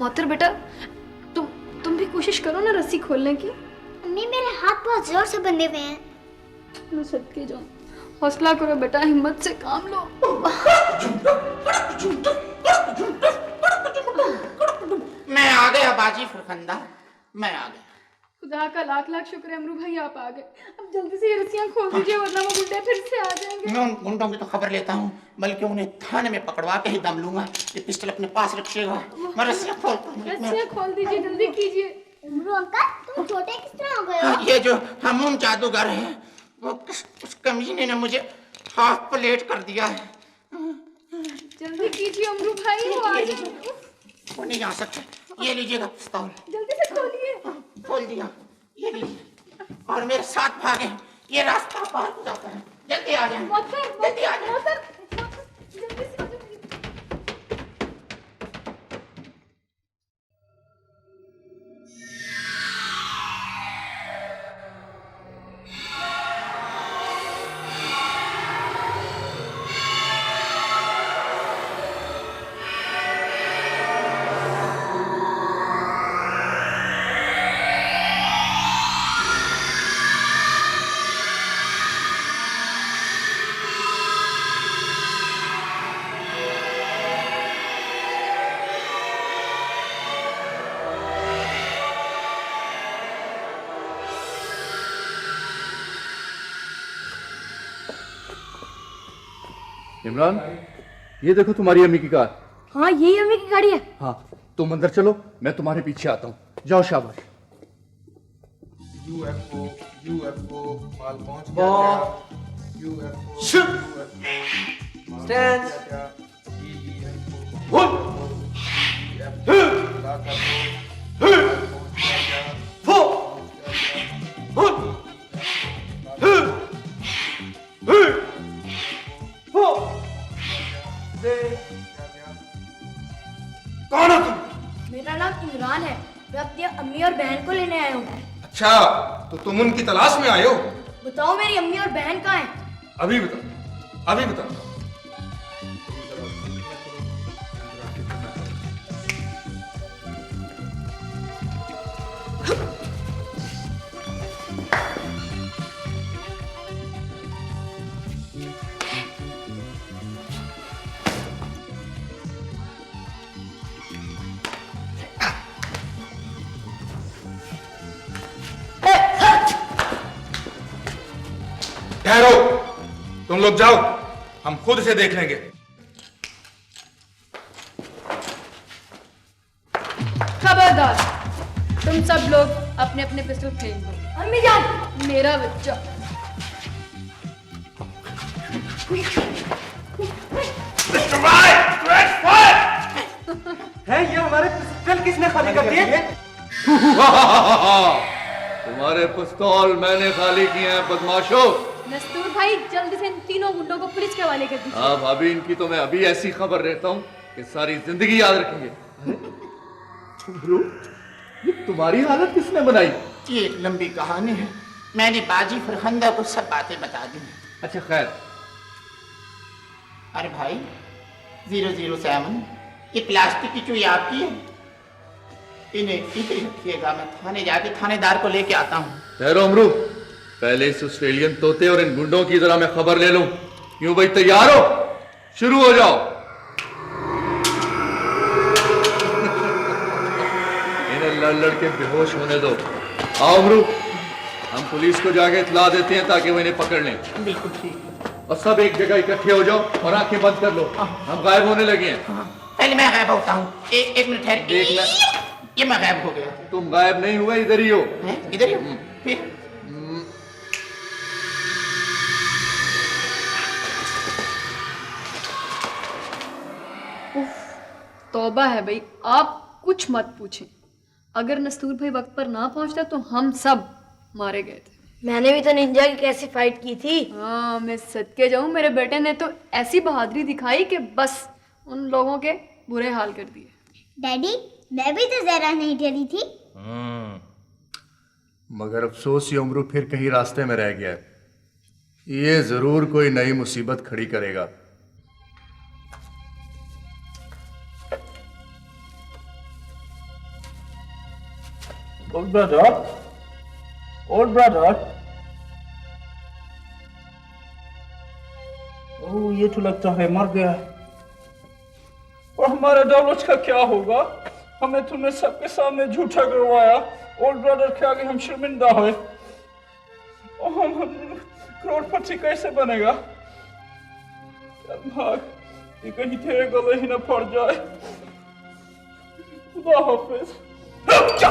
मोहतर बेटा, तुम भी कोशिश करो ना रस्सी खोलने की। अम्मी मेरे हाथ बहुत जोर से बंधे हुए हैं। मैं सदके जाऊं, हौसला करो बेटा, हिम्मत से काम लो। मैं आ गया बाजी फरखंदा, मैं आ गया। खुदा का लाख लाख शुक्र है अमरू भाई, आप आ गए। अब जल्दी से ये रस्सियां खोल दीजिए, वरना वो गुंडे फिर से आ जाएंगे। मैं उन गुंडों की तो खबर लेता हूँ, बल्कि उन्हें थाने में पकड़वा के ही दम लूंगा। ये पिस्टल अपने पास रखिएगा, मैं रस्सियां खोलता हूँ। रस्सियां खोल दीजिए, जल्दी कीजिए। अमरू अंकल, तुम छोटे किस तरह हो गए हो? ये जो हमूम जादूगर है, वो उस कमीने ने मुझे हाफ प्लेट कर दिया है। जल्दी कीजिए अमरू भाई, वो आ जाएंगे। वो नहीं आ सकता। ये लीजिएगा पिस्तौल, जल्दी से खोलिए। खोल दिया। ये लीजिए और मेरे साथ भागे, ये रास्ता पार हो जाता है। जल्दी आ जाए, जल्दी आ जाए। जल्दी से आ जाइए। इमरान, ये देखो तुम्हारी अम्मी की कार। हाँ, यही अम्मी की गाड़ी है। हाँ, तुम अंदर चलो, मैं तुम्हारे पीछे आता हूँ। जाओ, शाबाश। यूएफओ यूएफओ माल पहुंच गया क्या? यूएफओ स्टैंड कौन हो तुम? मेरा नाम इमरान है। मैं अपनी अम्मी और बहन को लेने आया हूँ। अच्छा, तो तुम उनकी तलाश में आए हो? बताओ मेरी अम्मी और बहन कहाँ हैं? अभी बता, अभी बता। ठहरो, तुम लोग जाओ, हम खुद से देख लेंगे। खबरदार, तुम सब लोग अपने अपने पिस्टल फेंक दो। अम्मी जान, मेरा बच्चा। है ये हमारे पिस्टल किसने खाली कर दिए? तुम्हारे पिस्तौल मैंने खाली किए हैं, बदमाशो। नस्तूर भाई, जल्दी से इन तीनों गुंडों को पुलिस के हवाले कर दीजिए। हाँ भाभी, इनकी तो मैं अभी ऐसी खबर रहता हूँ कि सारी जिंदगी याद रखेंगे। अरे ये तुम्हारी हालत किसने बनाई? ये एक लंबी कहानी है, मैंने बाजी फरखंदा को सब बातें बता दी। अच्छा खैर। अरे भाई 007, ये प्लास्टिक की चूई आपकी है? इन्हें ठीक रखिएगा, मैं थाने जाके थानेदार को लेके आता हूँ। ठहरो अमरू, पहले इस ऑस्ट्रेलियन तोते और इन गुंडों की जरा मैं खबर ले लूं। क्यों भाई, तैयार हो? शुरू हो जाओ। इन्हें लड़ लड़ के बेहोश होने दो। आओ अमरू, हम पुलिस को जाके इतला देते हैं ताकि वो इन्हें पकड़ लें। बिल्कुल ठीक। और सब एक जगह इकट्ठे हो जाओ और आंखें बंद कर लो। हम गायब होने लगे हैं। पहले मैं गायब होता हूँ। एक मिनट ठहर। देखना, ये मैं गायब हो गया। तुम गायब नहीं हुए, इधर ही हो। इधर ही हो? फिर तौबा है भाई, आप कुछ मत पूछें। अगर नस्तूर भाई वक्त पर ना पहुंचता तो हम सब मारे गए थे। मैंने भी तो निंजा की कैसी फाइट की थी। हाँ, मैं सदके जाऊं, मेरे बेटे ने तो ऐसी बहादुरी दिखाई कि बस उन लोगों के बुरे हाल कर दिए। डैडी, मैं भी तो जरा नहीं डरी थी। मगर अफसोस ये उम्र फिर कहीं रास्ते में रह गया है। ये जरूर कोई नई मुसीबत खड़ी करेगा। Old brother, old brother. ओह ये तो लगता है मर गया। और हमारे दौलत का क्या होगा? हमें तुमने सबके सामने झूठा करवाया। ओल्ड ब्रदर के आगे हम शर्मिंदा हुए। और हम करोड़पति कैसे बनेगा? भाग, ये कहीं तेरे गले ही न पड़ जाए। खुदा हाफिज। रुक जा।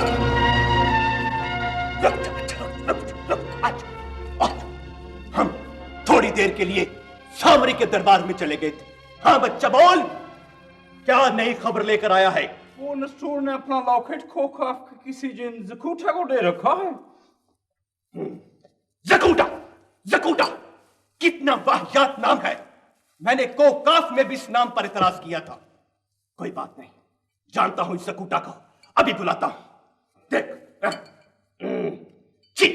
हम थोड़ी देर के लिए सामरी के दरबार में चले गए थे। हाँ बच्चा बोल, क्या नई खबर लेकर आया है? वो नसूर ने अपना लॉकेट खोखा किसी जिन जकूटा को दे रखा है। जकूटा, जकूटा कितना वाहियात नाम है। मैंने कोकाफ में भी इस नाम पर इतराज किया था। कोई बात नहीं, जानता हूं इस जकूटा को, अभी बुलाता हूं। देख, ची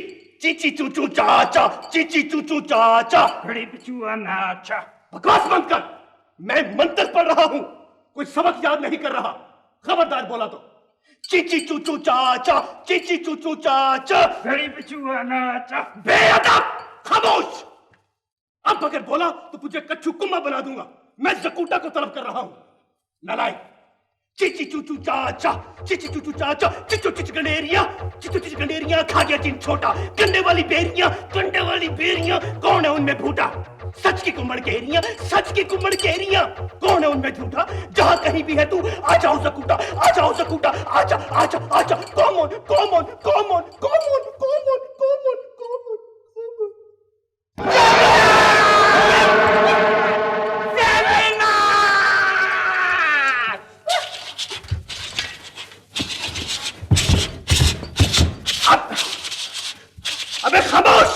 ची ची चू चू चाचा, ची ची चू चू चाचा, बड़ी बिचुआ नाचा। बकवास बंद कर, मैं मंत्र पढ़ रहा हूं, कोई सबक याद नहीं कर रहा। खबरदार बोला तो चीची चूचू चाचा, चीची चूचू चाचा, बड़ी बिचुआ नाचा। बेअदब, खामोश। अब अगर बोला तो तुझे कच्चू कुम्मा बना दूंगा। मैं जकूटा को तलब कर रहा हूं। नालायक। चीची चूचू चाचा, चीची चूचू चाचा, चिचू चिच गंडेरिया, चिचू चिच गंडेरिया, खा गया जिन छोटा, गंडे वाली बेरियां, गंडे वाली बेरियां, कौन है उनमें भूटा? सच की कुम्मड़ केरियां, सच की कुम्मड़ केरियां, कौन है उनमें झूठा? जहां कहीं भी है तू, आ जाओ जकूटा, आ जाओ जकूटा, आजा आजा आजा। Common common common common common common common. अबे खामोश,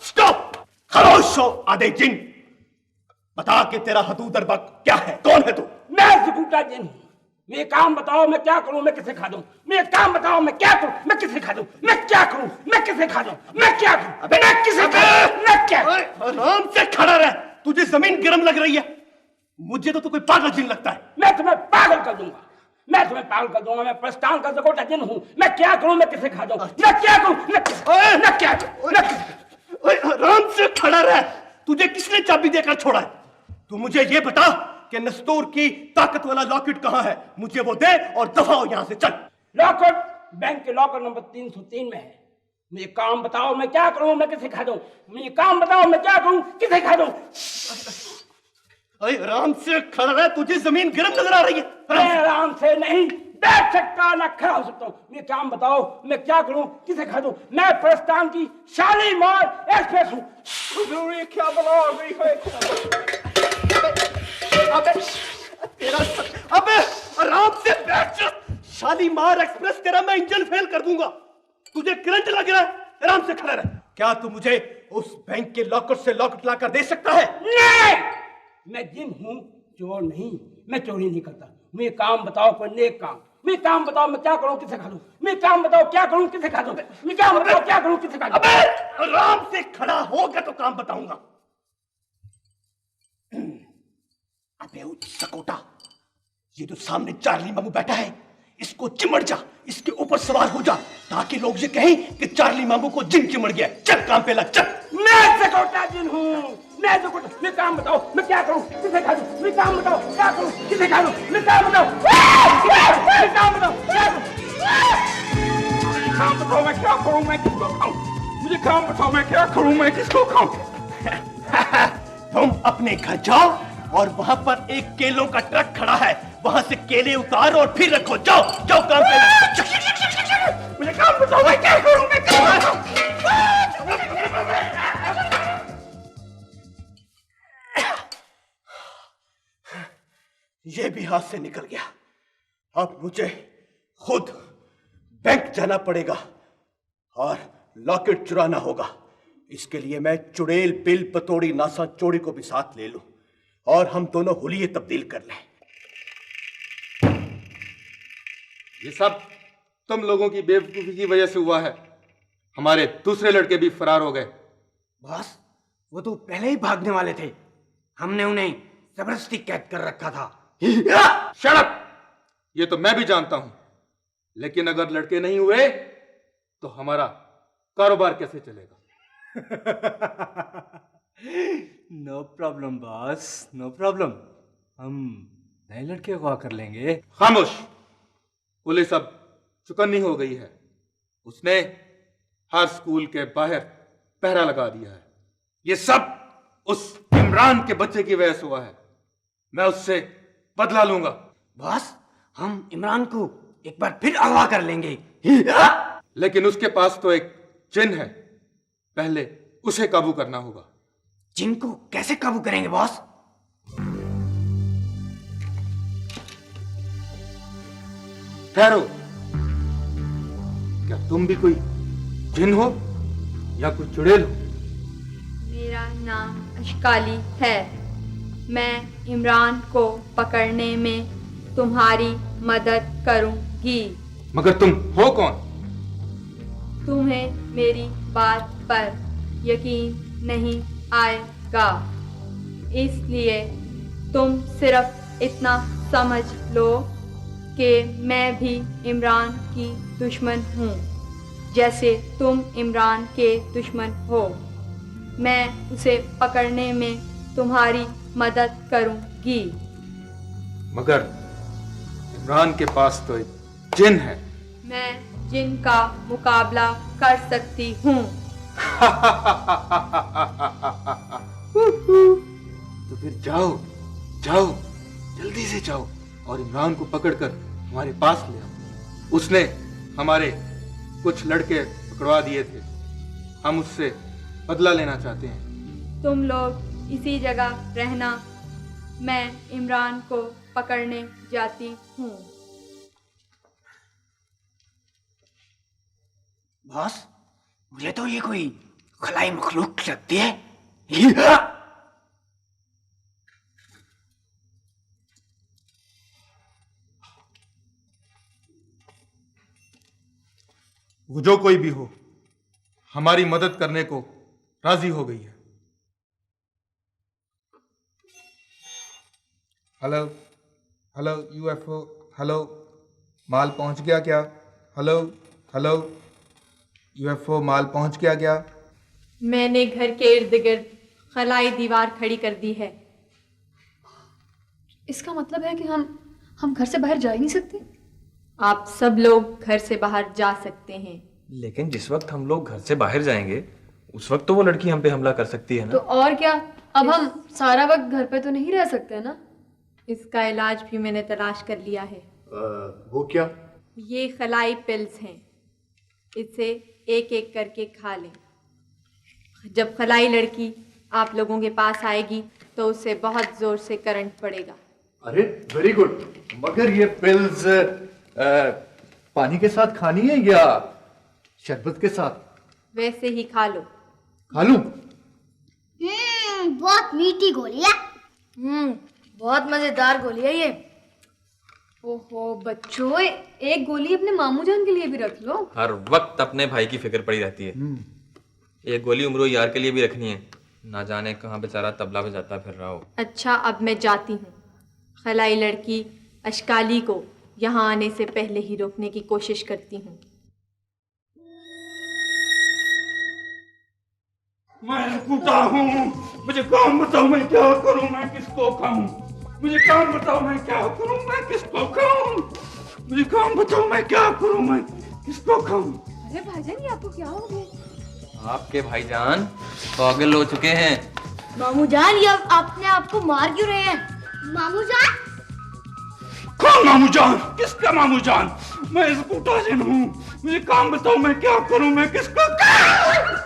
स्टॉप, खामोश हो आधे जिन। बता कि तेरा हदूद अरबक क्या है, कौन है तू? मैं जकूटा जिन हूँ। मैं काम बताओ मैं क्या करूं, मैं किसे खा दूं? मैं काम बताओ मैं क्या करूं, मैं किसे खा दूं? मैं क्या करूं, मैं किसे खा दूं? मैं क्या करूं? अबे मैं किसे खा दूं? मैं क्या? आराम से खड़ा रह, तुझे जमीन गर्म लग रही है। मुझे तो तू कोई पागल जिन लगता है। मैं तुम्हें पागल कर दूंगा, मैं तुम्हें पागल कर दूंगा। मैं प्रस्थान का जकूटा जिन हूँ। मैं क्या करूं, मैं किसे खा दूं? मैं क्या करूं, मैं क्या करूं? आराम से खड़ा रह, तुझे किसने चाबी देकर छोड़ा है? तू मुझे ये बता कि नस्तूर की ताकत वाला लॉकेट कहाँ है? मुझे वो दे और दफा हो यहां से, चल। लॉकेट बैंक के लॉकर नंबर 303 में है। मुझे काम बताओ मैं क्या करूं, मैं किसे खा दूं? मुझे काम बताओ मैं क्या करूं, किसे खा दूं? आराम से खड़ा रह, तुझे जमीन गर्म नजर आ रही है। मैं आराम से नहीं बैठ सकता, ना खड़ा हो सकता हूँ। मुझे काम बताओ मैं क्या करूं, किसे खा दूं? मैं प्रस्थान की शालीमार एक्सप्रेस हूँ। ये क्या बला हो गई है? अबे आराम से बैठ जा। शालीमार एक्सप्रेस तेरा मैं इंजन फेल कर दूंगा। तुझे करंट लग रहा है, आराम से खड़ा रह। क्या तू मुझे उस बैंक के लॉकर से लॉकेट लाकर दे सकता है? नहीं, मैं जिन हूँ, चोर नहीं। मैं चोरी नहीं करता। मुझे काम बताओ कोई नेक काम। मैं काम बताओ मैं क्या करूं, किसे खा दूं? मैं काम बताओ क्या करूं, किसे खा दूं? मैं काम बताओ क्या करूं, किसे खा दूं? अबे आराम से खड़ा होगा तो काम बताऊंगा। अबे सकोटा, ये जो सामने चार्ली मामू बैठा है, इसको चिमड़ जा, इसके ऊपर सवार हो जा, ताकि लोग ये कहें कि चार्ली मामू को जिन चिमड़ गया। चल काम पे लग, चल। मैं सकोटा जिन हूँ। मैं सकोटा। मैं काम बताओ मैं क्या करूं, किसे खा दूं? मैं काम बताओ क्या करूं, किसे खा दूं? मैं काम बताओ, मैं काम बताओ क्या करूं? काम बताओ मैं क्या करूं, मैं किसको खाऊं? मुझे काम बताओ मैं क्या करूं, मैं किसको खाऊं? तुम अपने घर जाओ और वहां पर एक केलों का ट्रक खड़ा है, वहां से केले उतारो और फिर रखो। जाओ जाओ काम पे। मुझे काम बताओ मैं क्या करूं, मैं क्या करूं? ये भी हाथ से निकल गया। अब मुझे खुद बैंक जाना पड़ेगा और लॉकेट चुराना होगा। इसके लिए मैं चुड़ैल बिल पतोड़ी नासा चोड़ी को भी साथ ले लूं और हम दोनों हुलिये तब्दील कर लें। ये सब तुम लोगों की बेवकूफी की वजह से हुआ है। हमारे दूसरे लड़के भी फरार हो गए। बॉस, वो तो पहले ही भागने वाले थे। हमने उन्हें जबरदस्ती कैद कर रखा था। Shut up! ये तो मैं भी जानता हूं, लेकिन अगर लड़के नहीं हुए तो हमारा कारोबार कैसे चलेगा? No problem boss, no problem. हम नए लड़के को कर लेंगे। खामोश। पुलिस अब चुकन्नी हो गई है। उसने हर स्कूल के बाहर पहरा लगा दिया है। ये सब उस इमरान के बच्चे की वजह से हुआ है। मैं उससे बदला लूंगा। बॉस, हम इमरान को एक बार फिर अगवा कर लेंगे। लेकिन उसके पास तो एक जिन है, पहले उसे काबू करना होगा। जिन को कैसे काबू करेंगे बॉस? ठहरो, क्या तुम भी कोई जिन हो या कोई चुड़ैल हो? मेरा नाम अशकाली है। मैं इमरान को पकड़ने में तुम्हारी मदद करूंगी। मगर तुम हो कौन? तुम्हें मेरी बात पर यकीन नहीं आएगा, इसलिए तुम सिर्फ इतना समझ लो कि मैं भी इमरान की दुश्मन हूँ, जैसे तुम इमरान के दुश्मन हो। मैं उसे पकड़ने में तुम्हारी मदद करूंगी। मगर इमरान के पास तो एक जिन है। मैं जिन का मुकाबला कर सकती हूँ। तो फिर जाओ, जाओ, जल्दी से जाओ और इमरान को पकड़कर हमारे पास ले आओ। उसने हमारे कुछ लड़के पकड़वा दिए थे। हम उससे बदला लेना चाहते हैं। तुम लोग इसी जगह रहना, मैं इमरान को पकड़ने जाती हूँ। बॉस, मुझे तो ये कोई खलाई मखलूक लगती है। वो जो कोई भी हो, हमारी मदद करने को राजी हो गई है। हेलो, हेलो यूएफओ, हेलो, माल पहुंच गया क्या? हेलो, हेलो यूएफओ, माल पहुंच गया क्या? मैंने घर के इर्द गिर्द खलाई दीवार खड़ी कर दी है। इसका मतलब है कि हम घर से बाहर जा ही नहीं सकते? आप सब लोग घर से बाहर जा सकते हैं। लेकिन जिस वक्त हम लोग घर से बाहर जाएंगे उस वक्त तो वो लड़की हम पे हमला कर सकती है ना। तो और क्या, अब हम सारा वक्त घर पे तो नहीं रह सकते ना। इसका इलाज भी मैंने तलाश कर लिया है। वो क्या? ये खलाई पिल्स हैं, इसे एक एक करके खा लें। जब खलाई लड़की आप लोगों के पास आएगी तो उसे बहुत जोर से करंट पड़ेगा। अरे वेरी गुड। मगर ये पिल्स पानी के साथ खानी है या शरबत के साथ? वैसे ही खा लो। खा लूं? बहुत मीठी गोली है। बहुत मजेदार गोली है ये। ओहो बच्चों, एक गोली अपने मामू जान के लिए भी रख लो। हर वक्त अपने भाई की फिक्र पड़ी रहती है। एक गोली उमरो यार के लिए भी रखनी है, ना जाने कहाँ बेचारा तबला बजाता फिर रहा हो। अच्छा, अब मैं जाती हूँ। खलाई लड़की अशकाली को यहाँ आने से पहले ही रोकने की कोशिश करती हूँ। मैं टूटा हूँ। मुझे काम बताओ, मैं क्या करूँ, मैं किसको खाऊं? मुझे काम बताओ, मैं क्या करूँ, मैं किसको खाऊं? मुझे काम बताओ, मैं क्या करूँ, मैं किसको खाऊं? अरे भाईजान, ये आपको क्या हो गया? आपके भाईजान पागल हो चुके हैं। मामू जान, ये अपने आप को मार क्यों रहे हैं? मामू जान, कौन मामू जान? किसका मामू जान? मैं इस कुटाजिन हूँ। मुझे काम बताओ, मैं क्या करूँ, मैं किसको खाऊं?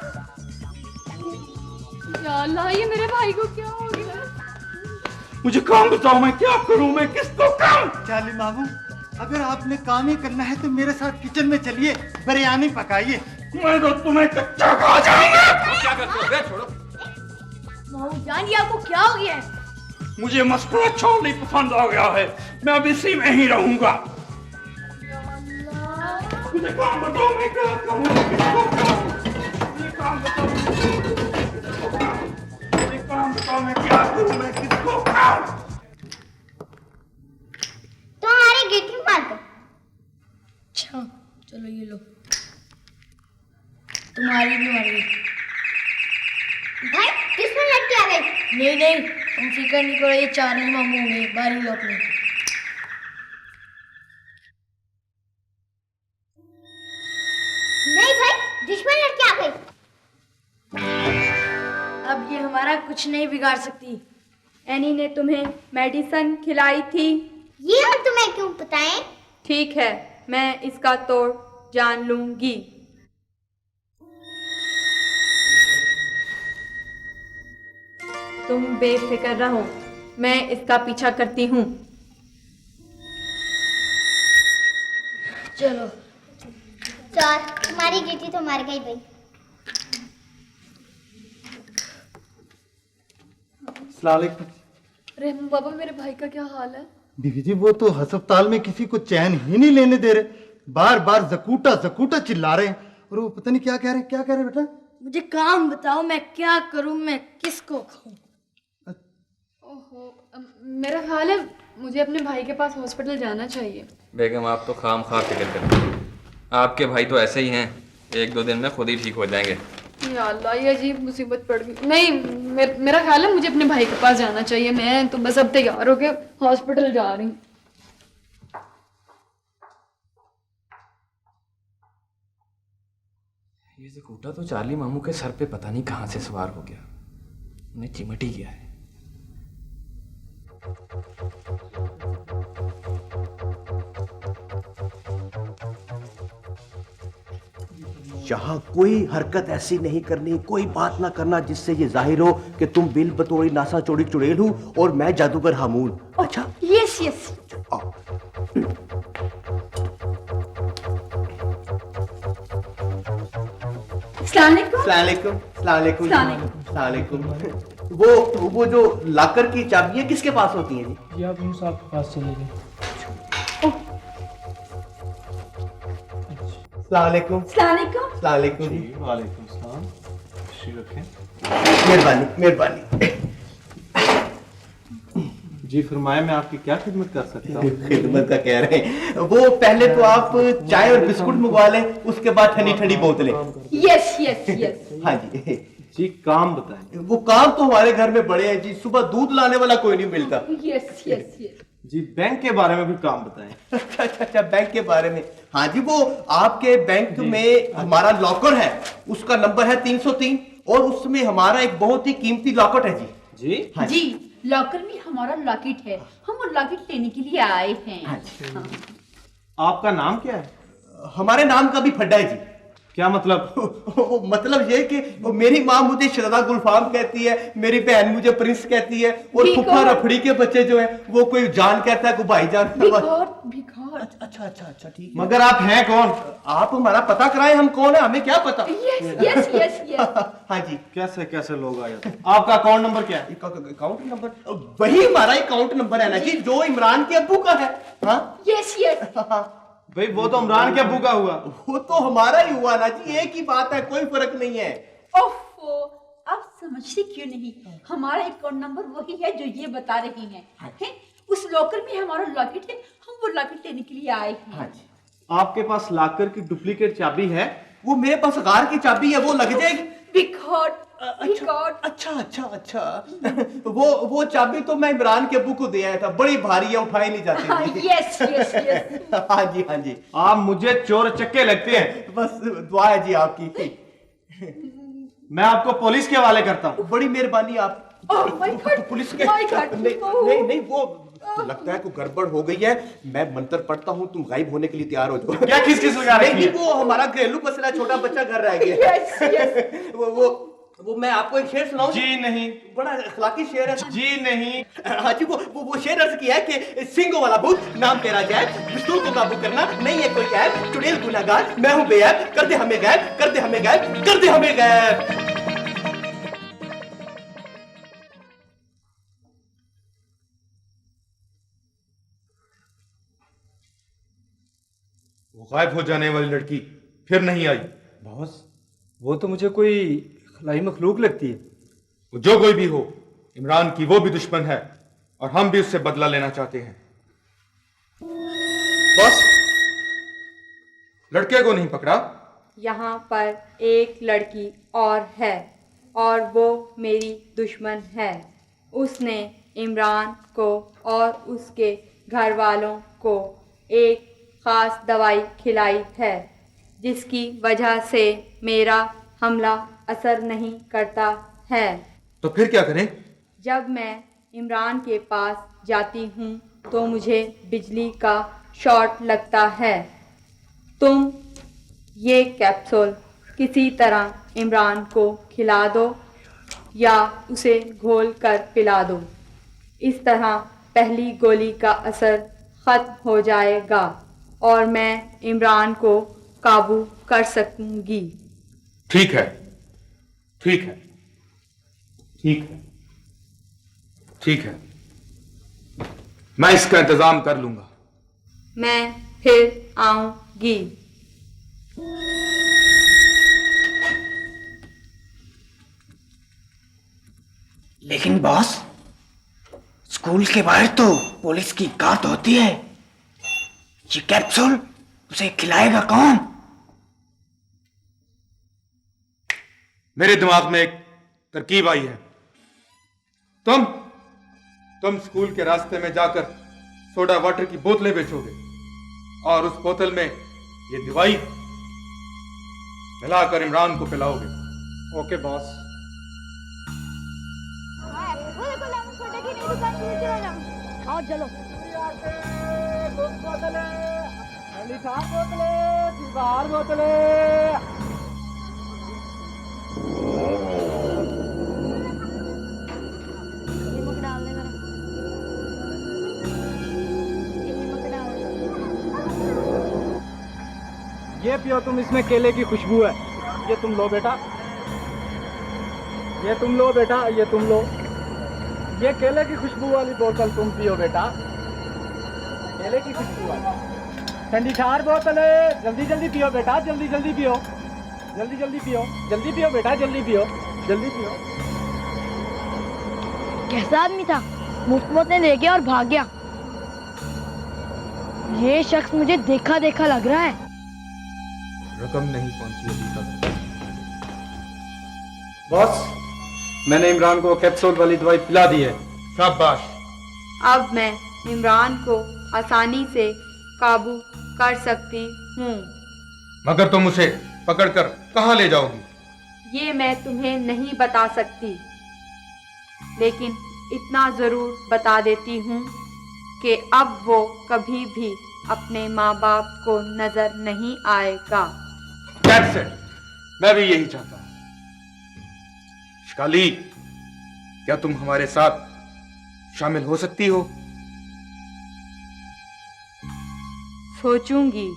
या अल्लाह, ये मेरे भाई को क्या हो गया? मुझे काम बताओ, मैं क्या करूँ, मैं किसको खाऊं? चाली मामू, अगर आपने काम ही करना है तो मेरे साथ किचन में चलिए, बिरयानी पकाइए। मैं तो तुम्हें कच्चा खा जाऊंगा। क्या करते हो? छोड़ो। मामू जान, ये आपको क्या हो गया है? मुझे मस्कुरा छोड़नी पसंद आ गया है। मैं अब इसी में ही रहूंगा। मुझे काम बताओ, मैं क्या करूँ, किसको खाऊं? मुझे काम बताओ, मुझे काम बताओ, मैं क्या करूँ, मैं किसको खाऊं? तुम्हारी गिट्टी मार दो। अच्छा, चलो ये लो। तुम्हारी भी मर गई। भाई दुश्मन लड़की आ गई। नहीं नहीं, तुम फिक्र नहीं करो, ये चार्ली मामू होंगे, बाहरी लोग नहीं। नहीं भाई, दुश्मन लड़की आ गई। अब ये हमारा कुछ नहीं बिगाड़ सकती। एनी ने तुम्हें मेडिसिन खिलाई थी। ये हम तुम्हें क्यों बताएं? ठीक है, मैं इसका तोड़ जान लूंगी। तुम बेफिक्र रहो, मैं इसका पीछा करती हूँ। चलो चल, तुम्हारी गिटी तो मर गई भाई। अस्सलामुअलैकुम। रहमान बाबा, मेरे भाई का क्या हाल है? बीवी जी, वो तो अस्पताल में किसी को चैन ही नहीं लेने दे रहे, बार बार जकूटा जकूटा चिल्ला रहे हैं, और वो पता नहीं क्या कह रहे हैं। क्या कह रहे हैं बेटा? मुझे काम बताओ, मैं क्या करूं, मैं किसको कहूं? ओहो, मेरा ख्याल है मुझे अपने भाई के पास हॉस्पिटल जाना चाहिए। बेगम, आप तो खाम खा फिक्र करते हैं। आपके भाई तो ऐसे ही हैं, 1-2 दिन में खुद ही ठीक हो जाएंगे। या अल्लाह, ये अजीब मुसीबत पड़ गई। नहीं, मेरा ख्याल है मुझे अपने भाई के पास जाना चाहिए। मैं तो बस अब तैयार होके हॉस्पिटल जा रही हूँ। ये जकूटा तो चार्ली मामू के सर पे पता नहीं कहाँ से सवार हो गया, उन्हें चिमट ही गया है। यहाँ कोई हरकत ऐसी नहीं करनी, कोई बात ना करना जिससे ये जाहिर हो कि तुम बिल बतौरी नासा चौड़ी चुड़ैल हो और मैं जादूगर हामूल। अच्छा, यस यस। सलामुअलैकुम। वो जो लाकर की चाबियां किसके पास होती हैं जी? आप यूं साहब के पास चले गए। सलामुअलैकुम। वालेकुम सलाम। मेहरबानी। जी फरमाए, मैं आपकी क्या खिदमत कर सकता हूँ? खिदमत का कह रहे हैं, वो पहले तो आप चाय और बिस्कुट मंगवा लें, उसके बाद ठंडी ठंडी बोतलें। Yes yes yes. हाँ जी। जी काम बताएं। वो काम तो हमारे घर में बड़े हैं जी, सुबह दूध लाने वाला कोई नहीं मिलता। Yes yes yes. जी बैंक के बारे में भी काम बताएं। अच्छा, बैंक के बारे में। हाँ जी, वो आपके बैंक में हमारा लॉकर है, उसका नंबर है 303, और उसमें हमारा एक बहुत ही कीमती लॉकेट है जी। जी हाँ जी, लॉकर में हमारा लॉकेट है, हम वो लॉकेट लेने के लिए आए हैं। हाँ। आपका नाम क्या है? हमारे नाम का भी फड्डा है जी। क्या मतलब? मतलब ये कि मेरी माँ मुझे शहजादा गुलफाम कहती है, मेरी बहन मुझे प्रिंस कहती है, और फुफा रफड़ी के बच्चे जो हैं वो कोई जान कहता है, कोई भाईजान। अच्छा ठीक। मगर आप हैं कौन? आप हमारा पता कराएं, हम कौन है, हमें क्या पता। Yes yes yes. हाँ जी। कैसे लोग आ जाते हैं? आपका अकाउंट नंबर क्या है? अकाउंट नंबर वही हमारा अकाउंट नंबर है ना जी, जो इमरान के अब्बू का है। हाँ यस यस। भाई वो तो इमरान के अब्बू का हुआ। वो तो हमारा ही हुआ ना जी, एक ही बात है, कोई फर्क नहीं है। ओफो, आप समझते क्यों नहीं? हमारा अकाउंट नंबर वही है जो ये बता रही हैं। उस लॉकर में हमारा लॉकेट है, हम वो लॉकेट लेने के लिए आए हैं। हाँ जी। आपके पास लॉकर की डुप्लीकेट चाबी है? वो मेरे पास गार की चाबी है, वो लग जाएगी। अच्छा। वो चाबी तो मैं इमरान के अब्बू को दे आया था, बड़ी भारी है, उठाई नहीं जाती। Yes yes yes. हाँ जी। आप मुझे चोर चक्के लगते हैं। बस दुआ है जी आपकी। मैं आपको पुलिस के हवाले करता हूँ। बड़ी मेहरबानी आप। पुलिस के नहीं, वो लगता है कोई गड़बड़ हो गई है, मैं मंत्र पढ़ता हूँ, तुम गायब होने के लिए तैयार हो जाओ। क्या किस लगा रही है? वो हमारा घरेलू मसला, छोटा बच्चा घर रह गया। यस। वो मैं आपको एक शेर सुनाऊं? जी नहीं। बड़ा अखलाकी शेर है। जी नहीं। हाँ जी, वो शेर अर्ज किया है कि सिंगों वाला भूत, नाम तेरा जैब, पिस्तौल को काबू करना नहीं है कोई ऐब, चुड़ैल गुनाहगार, मैं हूँ बेऐब, कर दे हमें गायब, कर दे हमें गायब, कर दे हमें गायब। वो गायब हो जाने वाली लड़की फिर नहीं आई। बॉस, वो तो मुझे कोई खलाई मखलूक लगती है। वो जो कोई भी हो, इमरान की वो भी दुश्मन है, और हम भी उससे बदला लेना चाहते हैं। बस लड़के को नहीं पकड़ा, यहाँ पर एक लड़की और है और वो मेरी दुश्मन है। उसने इमरान को और उसके घर वालों को एक ख़ास दवाई खिलाई है जिसकी वजह से मेरा हमला असर नहीं करता है। तो फिर क्या करें? जब मैं इमरान के पास जाती हूँ तो मुझे बिजली का शॉट लगता है। तुम ये कैप्सूल किसी तरह इमरान को खिला दो या उसे घोल कर पिला दो। इस तरह पहली गोली का असर ख़त्म हो जाएगा और मैं इमरान को काबू कर सकूंगी। ठीक है, ठीक है, ठीक है, ठीक है, मैं इसका इंतजाम कर लूंगा। मैं फिर आऊंगी। लेकिन बॉस, स्कूल के बाहर तो पुलिस की गार्ड होती है। ये कैप्सूल उसे खिलाएगा कौन? मेरे दिमाग में एक तरकीब आई है। तुम स्कूल के रास्ते में जाकर सोडा वाटर की बोतलें बेचोगे और उस बोतल में ये दवाई मिलाकर इमरान को पिलाओगे। Okay boss. आओ चलो। ये पियो तुम, इसमें केले की खुशबू है। ये तुम लो बेटा, ये तुम लो बेटा, ये तुम लो। ये केले की खुशबू वाली बोतल तुम पियो बेटा, केले की खुशबू वाली ठंडी ठार बोतल है। जल्दी जल्दी पियो बेटा, जल्दी जल्दी पियो, जल्दी जल्दी पियो, जल्दी पियो बेटा, जल्दी पियो, जल्दी पियो। कैसा आदमी था, मुफ्त बोतलें ले गया और भाग गया। ये शख्स मुझे देखा देखा लग रहा है। रकम नहीं पहुंची अभी तक। बॉस, मैंने इमरान को कैप्सूल वाली दवाई पिला दी है। शाबाश। अब मैं इमरान को आसानी से काबू कर सकती हूँ। मगर तुम उसे पकड़कर कहाँ ले जाओगी? ये मैं तुम्हें नहीं बता सकती, लेकिन इतना ज़रूर बता देती हूँ कि अब वो कभी भी अपने माँ बाप को नजर नहीं आएगा। That's it. मैं भी यही चाहता हूँ। शिकाली, क्या तुम हमारे साथ शामिल हो सकती हो? सोचूंगी।